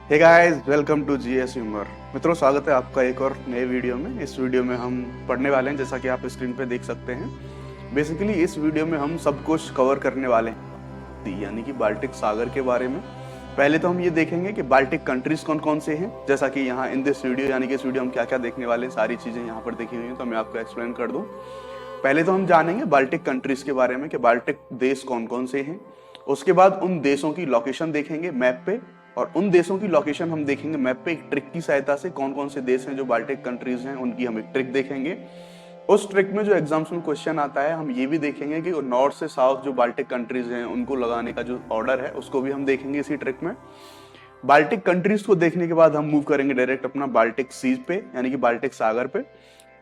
Hey guys, welcome to GS humour. मित्रों, स्वागत है आपका एक और नए वीडियो में। इस वीडियो में हम पढ़ने वाले हैं, जैसा कि आप स्क्रीन पे देख सकते हैं। बेसिकली इस वीडियो में हम सब कुछ कवर करने वाले हैं, यानी कि बाल्टिक सागर के बारे में। पहले तो हम ये देखेंगे कि बाल्टिक कंट्रीज कौन कौन से हैं, जैसा कि यहाँ इन दिस वीडियो, यानी कि इस वीडियो हम क्या क्या देखने वाले हैं, सारी चीजें यहाँ पर देखी हुई हैं, तो मैं आपको एक्सप्लेन कर दूँ। पहले तो हम जानेंगे बाल्टिक कंट्रीज के बारे में कि बाल्टिक देश कौन कौन से हैं। उसके बाद उन देशों की लोकेशन देखेंगे मैप पे, और उन देशों की लोकेशन हम देखेंगे मैप पे एक ट्रिक की सहायता से। कौन कौन से देश हैं जो बाल्टिक कंट्रीज हैं, उनकी हम एक ट्रिक देखेंगे। उस ट्रिक में जो एग्जाम्स में क्वेश्चन आता है, हम ये भी देखेंगे कि नॉर्थ से साउथ जो बाल्टिक कंट्रीज हैं उनको लगाने का जो ऑर्डर है उसको भी हम देखेंगे इसी ट्रिक में। बाल्टिक कंट्रीज को देखने के बाद हम मूव करेंगे डायरेक्ट अपना बाल्टिक सीज पे, यानी कि बाल्टिक सागर पे।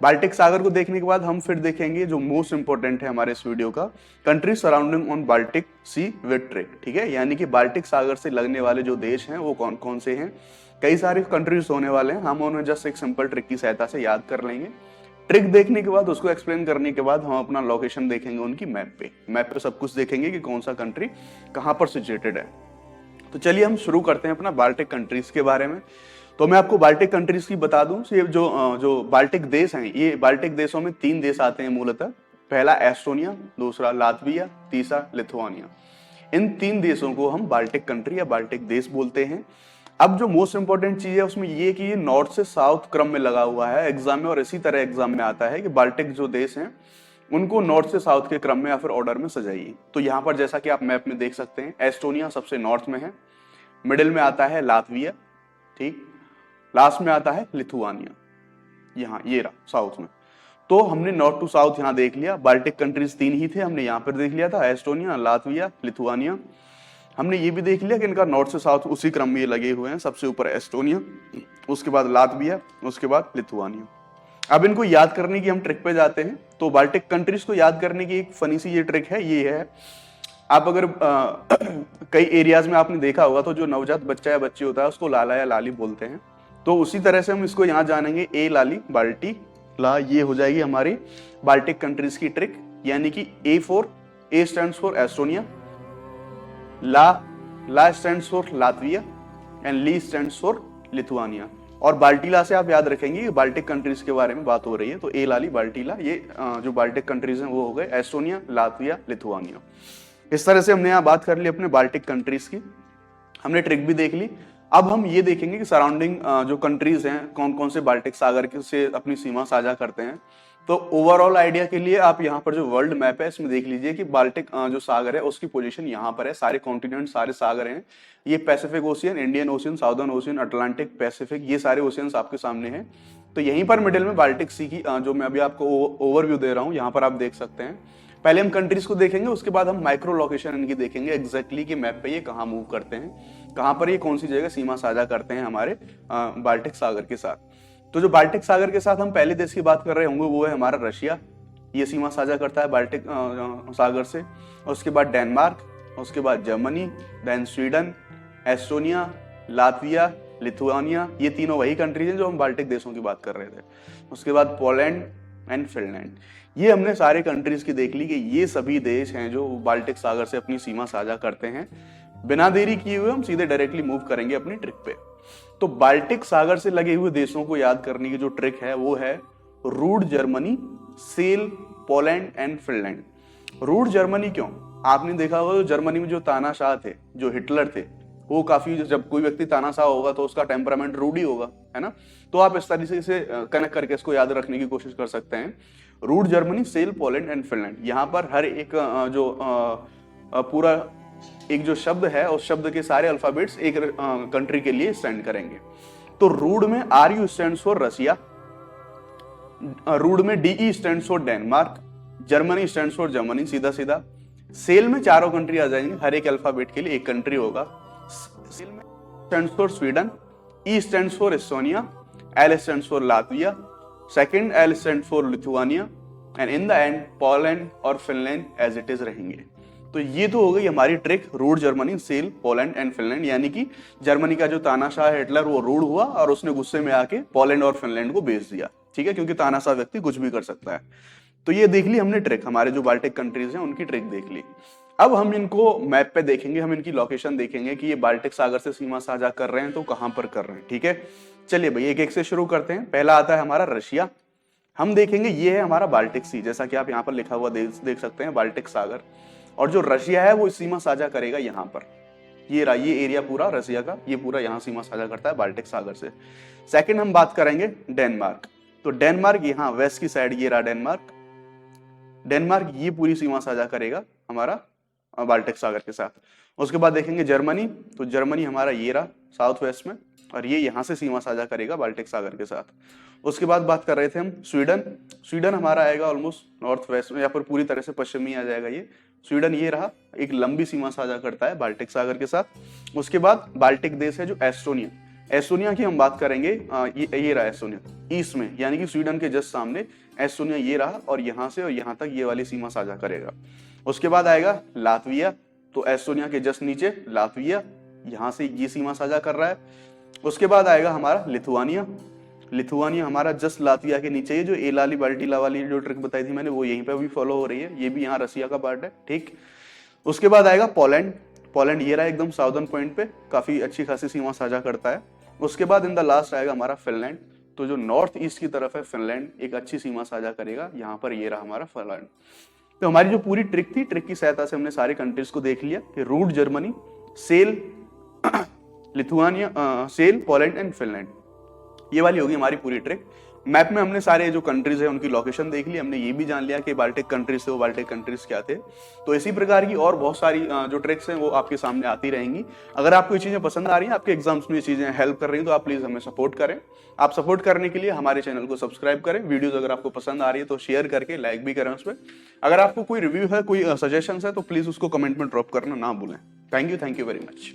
बाल्टिक सागर को देखने के बाद हम फिर देखेंगे जो मोस्ट इंपॉर्टेंट है हमारे इस वीडियो का, country surrounding on Baltic sea with trick. ठीक है, यानी कि बाल्टिक सागर से लगने वाले जो देश हैं वो कौन कौन से हैं। कई सारे कंट्रीज होने वाले हैं, हम उन्हें जस्ट एक सिंपल ट्रिक की सहायता से याद कर लेंगे। ट्रिक देखने के बाद, उसको एक्सप्लेन करने के बाद हम अपना लोकेशन देखेंगे उनकी मैप पे। मैप पे सब कुछ देखेंगे कि कौन सा कंट्री कहाँ पर सिचुएटेड है। तो चलिए हम शुरू करते हैं अपना बाल्टिक कंट्रीज के बारे में। तो मैं आपको बाल्टिक कंट्रीज की बता दूं, ये जो बाल्टिक देश हैं, ये बाल्टिक देशों में 3 देश आते हैं मूलतः। पहला एस्टोनिया, दूसरा लातविया, तीसरा लिथुआनिया। इन 3 देशों को हम बाल्टिक कंट्री या बाल्टिक देश बोलते हैं। अब जो मोस्ट इंपॉर्टेंट चीज है उसमें ये कि ये नॉर्थ से साउथ क्रम में लगा हुआ है एग्जाम में, और इसी तरह एग्जाम में आता है कि बाल्टिक जो देश हैं उनको नॉर्थ से साउथ के क्रम में या फिर ऑर्डर में सजाइए। तो यहाँ पर जैसा कि आप मैप में देख सकते हैं, एस्टोनिया सबसे नॉर्थ में है, मिडिल में आता है लातविया, ठीक, लास्ट में आता है लिथुआनिया, यहाँ ये रहा साउथ में। तो हमने नॉर्थ टू साउथ यहाँ देख लिया। बाल्टिक कंट्रीज 3 ही थे, हमने यहाँ पर देख लिया था, एस्टोनिया, लातविया, लिथुआनिया। हमने ये भी देख लिया कि इनका नॉर्थ से साउथ उसी क्रम में ये लगे हुए हैं। सबसे ऊपर एस्टोनिया, उसके बाद लातविया, उसके बाद लिथुआनिया। अब इनको याद करने की हम ट्रिक पे जाते हैं। तो बाल्टिक कंट्रीज को याद करने की एक फनी सी ये ट्रिक है, ये है, आप अगर कई एरियाज में आपने देखा होगा तो जो नवजात बच्चा या बच्ची होता है उसको लाला या लाली बोलते हैं। तो उसी तरह से हम इसको यहाँ जानेंगे, ए लाली बाल्टी ला, ये हो जाएगी हमारी बाल्टिक कंट्रीज की ट्रिक। यानी कि ए स्टैंड्स फॉर एस्टोनिया, ला स्टैंड्स फॉर लातविया, एंड ली स्टैंड्स फॉर लिथुआनिया। और बाल्टीला से आप याद रखेंगे कि बाल्टिक कंट्रीज के बारे में बात हो रही है। तो ए लाली बाल्टीला, ये जो बाल्टिक कंट्रीज हैं वो हो गए एस्टोनिया, लातविया, लिथुआनिया। इस तरह से हमने यहाँ बात कर ली अपने बाल्टिक कंट्रीज की, हमने ट्रिक भी देख ली। अब हम ये देखेंगे कि सराउंडिंग जो कंट्रीज हैं कौन कौन से बाल्टिक सागर से अपनी सीमा साझा करते हैं। तो ओवरऑल आइडिया के लिए आप यहाँ पर जो वर्ल्ड मैप है इसमें देख लीजिए कि बाल्टिक जो सागर है उसकी पोजीशन यहाँ पर है। सारे कॉन्टिनेंट, सारे सागर हैं, ये Pacific ocean, Indian ocean, southern ocean, Atlantic, Pacific, ये सारे ओशियंस आपके सामने हैं। तो यहीं पर मिडिल में बाल्टिक सी की जो मैं अभी आपको ओवरव्यू दे रहा हूँ, यहाँ पर आप देख सकते हैं। पहले हम कंट्रीज को देखेंगे, उसके बाद हम माइक्रो लोकेशन इनकी देखेंगे, एग्जैक्टली कि मैप पे ये कहाँ मूव करते हैं, कहाँ पर ये कौन सी जगह सीमा साझा करते हैं हमारे बाल्टिक सागर के साथ। तो जो बाल्टिक सागर के साथ हम पहले देश की बात कर रहे होंगे वो है हमारा रशिया। ये सीमा साझा करता है बाल्टिक सागर से। उसके बाद डेनमार्क, उसके बाद Germany, then Sweden, Estonia, Latvia, Lithuania, ये तीनों वही कंट्रीज हैं जो हम बाल्टिक देशों की बात कर रहे थे। उसके बाद पोलैंड एंड फिनलैंड। ये हमने सारे कंट्रीज की देख ली कि ये सभी देश हैं जो बाल्टिक सागर से अपनी सीमा साझा करते हैं। बिना देरी किए हुए हम सीधे डायरेक्टली मूव करेंगे अपनी ट्रिक पे। तो बाल्टिक सागर से लगे हुए देशों को याद करने की जो ट्रिक है वो है rude Germany, sell, Poland and Finland. Rude Germany क्यों? आपने देखा होगा जर्मनी में जो तानाशाह थे, जो हिटलर थे, वो काफी, जब कोई व्यक्ति तानाशाह होगा तो उसका टेम्परामेंट रूडी होगा, है ना। तो आप इस तरीके से कनेक्ट करके इसको याद रखने की कोशिश कर सकते हैं। Rude Germany, sell, Poland and Finland. यहाँ पर हर एक जो पूरा एक जो शब्द है उस शब्द के सारे अल्फाबेट्स एक कंट्री के लिए स्टैंड करेंगे। तो रूड में R U stands for Russia, रूड में DE stands for Denmark, Germany stands for Germany, सीधा सीधा। सेल में चारों कंट्री आ जाएंगे, हर एक अल्फाबेट के लिए एक कंट्री होगा। सेल में stands for Sweden, E stands for Estonia, L stands for Latvia, second L stand for Lithuania, and in the end Poland और फिनलैंड एज इट इज रहेंगे। तो ये तो हो गई हमारी trick, rude Germany, sell, Poland and Finland. यानी कि जर्मनी का जो तानाशाह हिटलर वो रूड हुआ और उसने गुस्से में आके पोलैंड और फिनलैंड को बेच दिया, ठीक है, क्योंकि तानाशाह व्यक्ति कुछ भी कर सकता है। तो ये देख ली हमने ट्रिक, हमारे जो बाल्टिक कंट्रीज हैं उनकी ट्रिक देख ली। अब हम इनको मैप पे देखेंगे, हम इनकी लोकेशन देखेंगे कि ये बाल्टिक सागर से सीमा साझा कर रहे हैं तो कहां पर कर रहे हैं। ठीक है, चलिए भाई एक एक से शुरू करते हैं। पहला आता है हमारा रशिया। हम देखेंगे ये है हमारा बाल्टिक सी, जैसा कि आप यहाँ पर लिखा हुआ देख सकते हैं बाल्टिक सागर। और जो रशिया है वो सीमा साझा करेगा यहाँ पर, ये रहा, ये एरिया पूरा रशिया का, ये पूरा यहाँ सीमा साझा करता है बाल्टिक सागर से। सेकंड हम बात करेंगे डेनमार्क। तो डेनमार्क यहाँ वेस्ट की साइड, ये रहा डेनमार्क। डेनमार्क ये पूरी सीमा साझा करेगा हमारा बाल्टिक सागर के साथ। उसके बाद देखेंगे जर्मनी। तो जर्मनी हमारा ये रहा साउथ वेस्ट में, और ये यहाँ से सीमा साझा करेगा बाल्टिक सागर के साथ। उसके बाद बात कर रहे थे हम स्वीडन। स्वीडन हमारा आएगा ऑलमोस्ट नॉर्थ वेस्ट में, या फिर पूरी तरह से पश्चिमी आ जाएगा ये। स्वीडन ये रहा, एक लंबी सीमा साझा करता है बाल्टिक सागर के साथ। उसके बाद बाल्टिक देश है जो एस्टोनिया। एस्टोनिया की हम बात करेंगे, ये रहा एस्टोनिया ईस्ट में, यानी कि स्वीडन के जस्ट सामने एस्टोनिया ये रहा, और यहाँ से और यहाँ तक ये वाली सीमा साझा करेगा। उसके बाद आएगा लातविया। तो एस्टोनिया के जस्ट नीचे लातविया, यहाँ से ये सीमा साझा कर रहा है। उसके बाद आएगा हमारा लिथुआनिया। लिथुआनिया हमारा जस्ट लातविया के नीचे, ये जो एलाली बाल्टीला वाली जो ट्रिक बताई थी मैंने, वो यहीं पे भी फॉलो हो रही है, ये भी यहाँ रसिया का पार्ट है। ठीक, उसके बाद आएगा पोलैंड। पोलैंड ये रहा एकदम साउदर्न पॉइंट पे, काफी अच्छी खासी सीमा साझा करता है। उसके बाद इन द लास्ट आएगा हमारा फिनलैंड। तो जो नॉर्थ ईस्ट की तरफ है फिनलैंड, एक अच्छी सीमा साझा करेगा यहाँ पर, ये रहा हमारा फिनलैंड। तो हमारी जो पूरी ट्रिक थी, ट्रिक की सहायता से हमने सारे कंट्रीज को देख लिया कि root Germany, sell Lithuania, sell Poland and Finland, ये वाली होगी हमारी पूरी ट्रिक। मैप में हमने सारे जो कंट्रीज है उनकी लोकेशन देख ली, हमने ये भी जान लिया कि बाल्टिक कंट्रीज थे वो बाल्टिक कंट्रीज क्या थे। तो इसी प्रकार की और बहुत सारी जो ट्रिक्स हैं वो आपके सामने आती रहेंगी। अगर आपको ये चीजें पसंद आ रही हैं, आपके एग्जाम्स में ये चीजें हेल्प कर रही हैं, तो आप प्लीज हमें सपोर्ट करें। आप सपोर्ट करने के लिए हमारे चैनल को सब्सक्राइब करें। वीडियोज अगर आपको पसंद आ रही है तो शेयर करके लाइक भी करें उस पर। अगर आपको कोई रिव्यू है, कोई सजेशन है, तो प्लीज उसको कमेंट में ड्रॉप करना ना भूलें। Thank you very much.